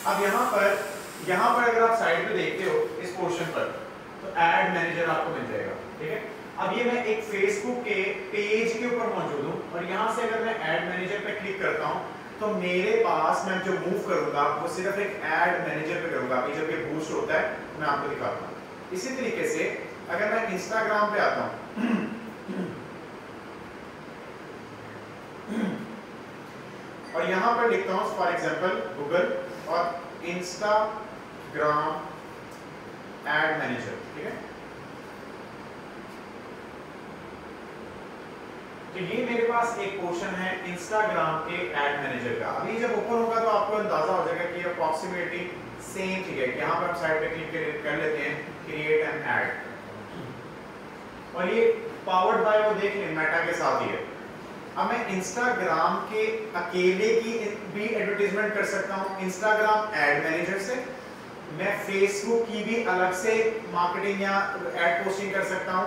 अब यहाँ पर अगर आप साइड पे देखते हो इस पोर्शन पर, तो ऐड मैनेजर आपको मिल जाएगा, ठीक है। अब ये मैं एक फेसबुक के पेज के ऊपर मौजूद हूँ और यहाँ से अगर मैं ऐड मैनेजर पे क्लिक करता हूँ तो मेरे पास मैं जो मूव करूंगा वो सिर्फ एक ऐड मैनेजर पे करूंगा। अभी जब ये बूस्ट होता है मैं आपको दिखाता हूँ। इसी तरीके से अगर मैं इंस्टाग्राम पे आता हूँ और यहाँ पर लिखता हूँ फॉर एग्जांपल गूगल और इंस्टाग्राम ऐड मैनेजर, ठीक है। तो ये मेरे पास एक पोर्शन है इंस्टाग्राम के ऐड मैनेजर का। अभी जब ओपन होगा तो आपको अंदाजा हो जाएगा कि अप्रॉक्सीमेटली सेम चीज है। यहाँ पर हम साइड पे क्लिक कर लेते हैं क्रिएट एन ऐड, और ये पावर्ड बाय वो देख लें मेटा के साथ ही है। अब मैं इंस्टाग्राम के अकेले की भी एडवर्टाइजमेंट कर सकता हूँ इंस्टाग्राम ऐड मैनेजर से। मैं फेसबुक की भी अलग से मार्केटिंग या ऐड पोस्टिंग कर सकता हूँ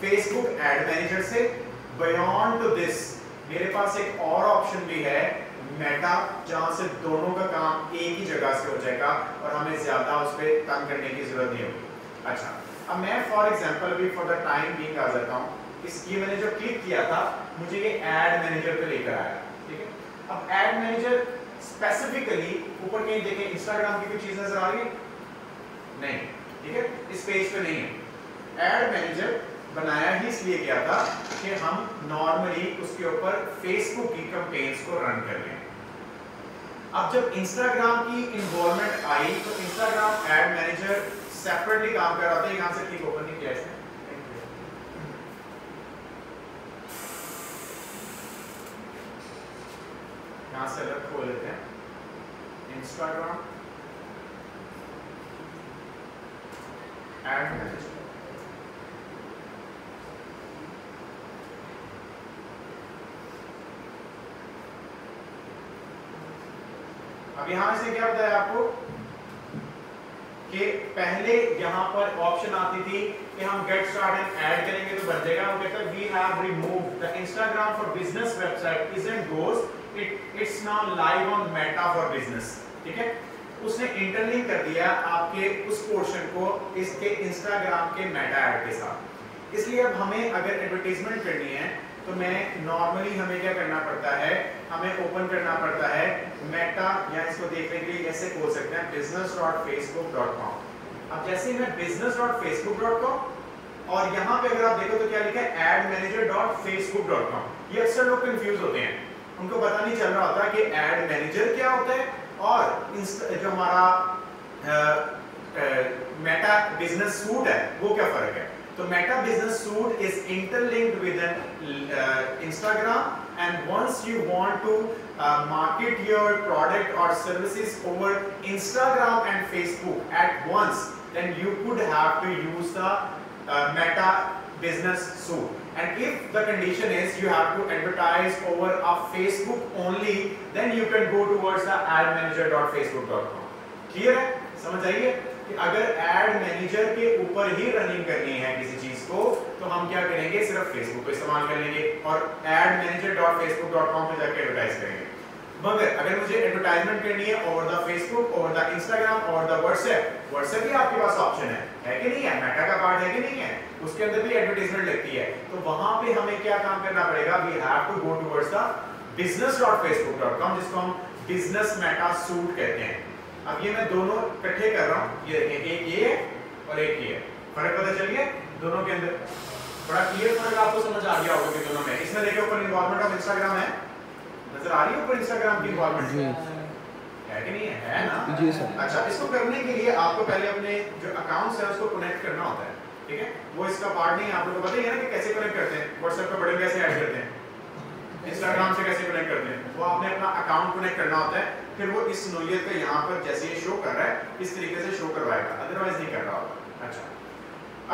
फेसबुक ऐड मैनेजर से। बियॉन्ड टू दिस मेरे पास एक और ऑप्शन भी है मेटा, जहां से दोनों का काम एक ही जगह से हो जाएगा और हमें ज्यादा उस पर तंग करने की जरूरत नहीं होगी। अच्छा, अब मैं फॉर एग्जांपल अभी फॉर द टाइम बीइंग आ जाता हूँ। ये मैंने जो क्लिक किया था मुझे ये ऐड मैनेजर पे लेकर आया, ठीक है। अब ऐड मैनेजर स्पेसिफिकली ऊपर कहीं देखें इंस्टाग्राम की कोई चीज नजर आ रही है? नहीं, ठीक है, इस पेज पे नहीं है। ऐड मैनेजर बनाया ही इसलिए गया था कि हम नॉर्मली उसके ऊपर फेसबुक की कैंपेन्स को रन कर लें। अब जब इंस्टाग्राम की इन्वॉल्वमेंट आई तो इंस्टाग्राम ऐड मैनेजर सेपरेटली काम कर रहा था। यहां से क्लिक ओपन नहीं किया इसने, यहां से अलग खोल लेते हैं इंस्टाग्राम ऐड मैनेजर। अब यहां से क्या बताया आपको कि पहले यहां पर ऑप्शन आती थी कि हम गेट स्टार्टेड ऐड करेंगे तो बन जाएगा। वो कहता है we have removed the Instagram for business website isn't goes it's now live on Meta for business, ठीक है। उसने इंटरलिंक कर दिया आपके उस पोर्शन को इसके इंस्टाग्राम के मेटा ऐड के साथ। इसलिए अब हमें अगर एडवर्टाइजमेंट करनी है तो मैं नॉर्मली हमें क्या करना पड़ता है, हमें ओपन करना पड़ता है मेटा, या इसको देखने के लिए ऐसे खोल सकते हैं business.facebook.com। अब जैसे मैं business.facebook.com और यहाँ पे अगर आप देखो तो क्या लिखा है admanager.facebook.com। ये अक्सर लोग कंफ्यूज होते हैं, उनको पता नहीं चल रहा होता कि एड मैनेजर क्या होता है और जो हमारा मेटा बिजनेस सूट है वो क्या फर्क है। तो Meta Business Suite is interlinked with an Instagram, and once you want to market your product or services over Instagram and Facebook at once, then you could have to use the Meta Business Suite. And if the condition is you have to advertise over a Facebook only, then you can go towards the admanager.facebook.com. Clear है? समझ आइए कि अगर add manager के ऊपर ही running करनी है किसी चीज को तो हम क्या करेंगे, सिर्फ फेसबुक को इस्तेमाल कर लेंगे और admanager.facebook.com पे जाके एडवर्टाइज करेंगे। मगर अगर मुझे एडवर्टाइजमेंट करनी है over the Facebook, over the Instagram, over the WhatsApp भी आपके पास ऑप्शन है कि नहीं है, मेटा का पार्ट है कि नहीं है, उसके अंदर भी एडवर्टाइजमेंट लगती है। तो वहां पे हमें क्या काम करना पड़ेगा, we have to go towards the business.facebook.com, जिसको हम बिजनेस मेटा सूट कहते हैं। अब ये मैं दोनों इकट्ठे कर रहा हूँ, ये देखें एक ये है और एक ये है, फर्क पता चल गया दोनों के अंदर? बड़ा क्लियर फर्क आपको समझ आ गया होगा कि दोनों में। इसमें देखो ऊपर इन्वॉल्वमेंट ऑफ इंस्टाग्राम है, नजर आ रही है ऊपर इंस्टाग्राम की इन्वॉल्वमेंट है कि नहीं है ना? जी सर। अच्छा, इसको करने के लिए आपको पहले अपने जो अकाउंट्स है उसको कनेक्ट करना होता है, ठीक है। वो इसका पार्ट नहीं है, आप लोगों को पता ही है ना कि कैसे कनेक्ट करते हैं, व्हाट्सएप पे बटन कैसे ऐड करते हैं, इंस्टाग्राम से कैसे कनेक्ट करते हैं, वो आपने अपना अकाउंट कनेक्ट करना होता है। फिर वो इस नोयत का यहाँ पर जैसे ये शो कर रहा है इस तरीके से शो करवाएगा, अदरवाइज नहीं कर रहा होगा। अच्छा,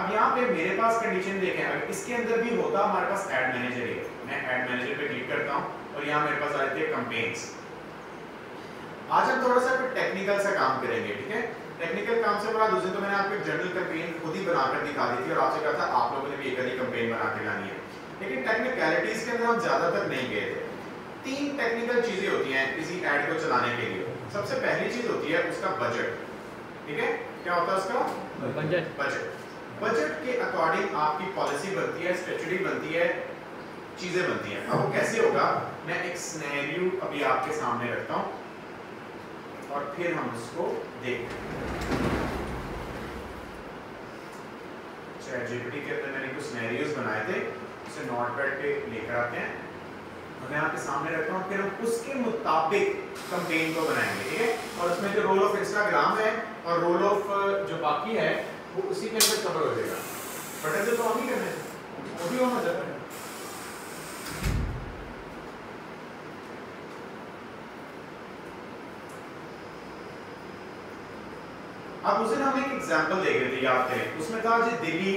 अब यहाँ पे मेरे पास कंडीशन देखें, अगर इसके अंदर भी होता हमारे पास ऐड मैनेजर है, मैं ऐड मैनेजर पे क्लिक करता हूँ और यहाँ मेरे पास आ जाते हैं कैंपेन्स। आज हम थोड़ा सा टेक्निकल सा काम करेंगे, ठीक है। टेक्निकल काम से बड़ा दूसरे तो मैंने आपको एक जनरल कैंपेन खुद ही बनाकर दिखा दी थी और आपसे कहा था आप लोगों ने भी एक ही कैंपेन बना के लानी है, लेकिन टेक्निकलिटीज के अंदर हम ज्यादातर नहीं गए थे। तीन टेक्निकल चीजें होती हैं किसी ऐड को चलाने के लिए। सबसे पहली चीज होती है उसका बजट, ठीक है? क्या होता है उसका बजट? बजट के अकॉर्डिंग आपकी पॉलिसी बनती है, स्ट्रेटजी बनती है, चीजें बनती हैं। अब वो कैसे होगा, मैं एक सिनेरियो अभी आपके सामने रखता हूं और फिर हम उसको देखते हैं। चैट जीपीटी के अंदर मैंने कुछ सिनेरियोज बनाए थे, उसे नोटपैड पे लेकर आते हैं, मैं आपके सामने रखता हूँ, फिर हम उसके मुताबिक कैंपेन को बनाएंगे, ठीक है? और उसमें जो रोल ऑफ इंस्टाग्राम है और रोल ऑफ जो बाकी है वो उसी के अंदर कवर हो जाएगा। बटन से तो हम ही करने हैं, वो भी होना चाहिए। अब उस दिन हम एक एग्जांपल देख रहे थे, याद करें, उसमें था जी दिल्ली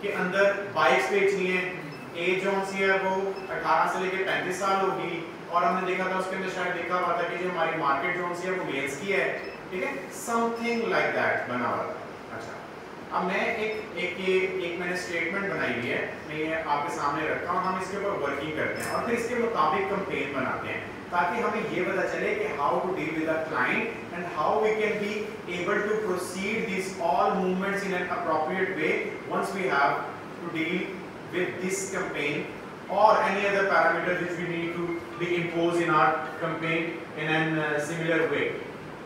के अंदर बाइक्स बेचनी है, एज जो सी है वो 18 से लेकर 35 साल होगी, और हमने देखा था उसके अंदर शायद देखा हुआ था कि जो हमारी मार्केट जो सी है वो मेल्स की है, ठीक है? समथिंग लाइक दैट बना हुआ था। अच्छा, अब मैं एक मैंने स्टेटमेंट बनाई हुई है, मैं ये आपके सामने रखता हूँ, हम इसके ऊपर वर्किंग करते हैं और फिर इसके मुताबिक कैंपेन बनाते हैं, ताकि हमें ये पता चले कि how to deal with the client and how we can be able to proceed this all movements in an appropriate way once we have to deal with this campaign or any other parameter which we need to be imposed in our campaign in a similar way.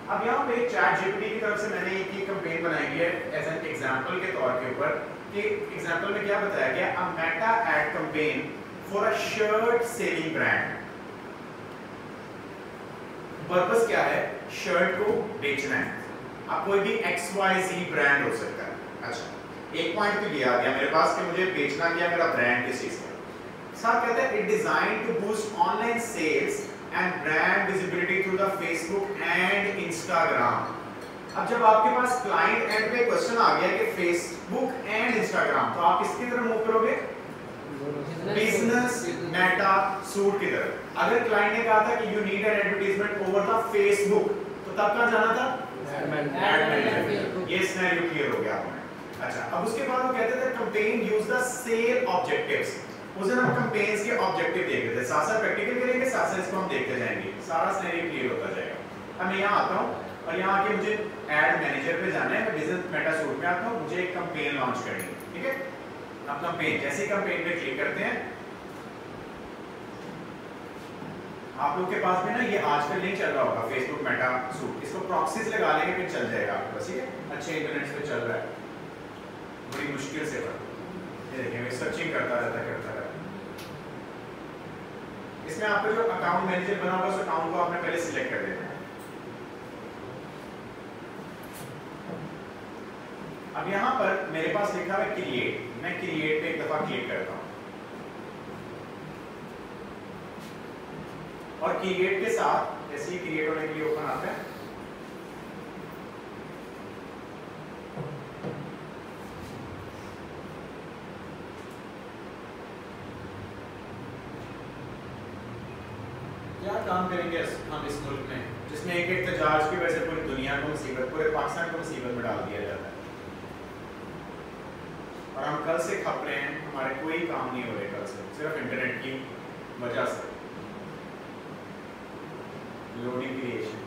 अब यहाँ पे chat GPT की तरफ से मैंने एक ही campaign बनाई है एज एन एग्जांपल के तौर के ऊपर, कि एग्जांपल में क्या बताया गया, अ Meta ad campaign for a shirt selling brand. Purpose क्या है, शर्ट को बेचना है। अब कोई भी XYZ ब्रांड हो सकता है। अच्छा, एक पॉइंट तो ये आ गया मेरे पास कि मुझे बेचना क्या, मेरा ब्रांड किस चीज का। साथ कहता है it designed to boost online sales and brand visibility through the Facebook and Instagram. अब जब आपके पास क्लाइंट एंड पे क्वेश्चन आ गया कि फेसबुक एंड इंस्टाग्राम, तो आप किसकी तरफ मूव करोगे, बिजनेस मेटा सूट की तरफ। अगर क्लाइंट ने कहा था कि you need an advertisement over the Facebook, तो तब कहां जाना था, एड मैनेजर। ये सिनेरियो क्लियर हो गया आपको। अच्छा, अब उसके बाद वो कहते थे campaign use the sale objectives. उस दिन हम कैंपेन्स के ऑब्जेक्टिव देख रहे थे, साथ साथ प्रैक्टिकल करेंगे, साथ साथ इसको हम देखते जाएंगे, सारा सिनेरियो क्लियर होता जाएगा। अब मैं यहाँ आता हूँ और यहाँ आके मुझे एड मैनेजर पे जाना है, मैं बिजनेस मेटा सूट में आता हूँ, मुझे एक कैंपेन लॉन्च करनी है, ठीक है? अब कैंपेन, जैसे ही कैंपेन पे क्लिक करते हैं, आप लोग के पास में ना ये आजकल नहीं चल रहा होगा फेसबुक मेटा सूट, इसको प्रॉक्सीज लगा लेंगे फिर चल जाएगा आपके पास, ठीक है? अच्छे इंटरनेट पे चल रहा है, बड़ी मुश्किल से पर ये देखिए मैं सर्चिंग करता रहता। इसमें आपका जो अकाउंट मैनेजर बना होगा उस अकाउंट को आपने पहले सिलेक्ट कर देना है। अब यहाँ पर मेरे पास लिखा है क्रिएट, मैं क्रिएट पे एक दफा क्लिक करता हूँ और क्रिएट के साथ जैसे ही क्रिएट होने के लिए ओपन आता है, क्या काम करेंगे हम इस मुल्क में जिसमें एक एक तजाज की वजह से पूरी दुनिया को मुसीबत, पूरे पाकिस्तान को मुसीबत में डाल दिया जाता है, और हम कल से खप रहे हैं, हमारे कोई काम नहीं हो रहे कल से, सिर्फ इंटरनेट की वजह से। Loading creation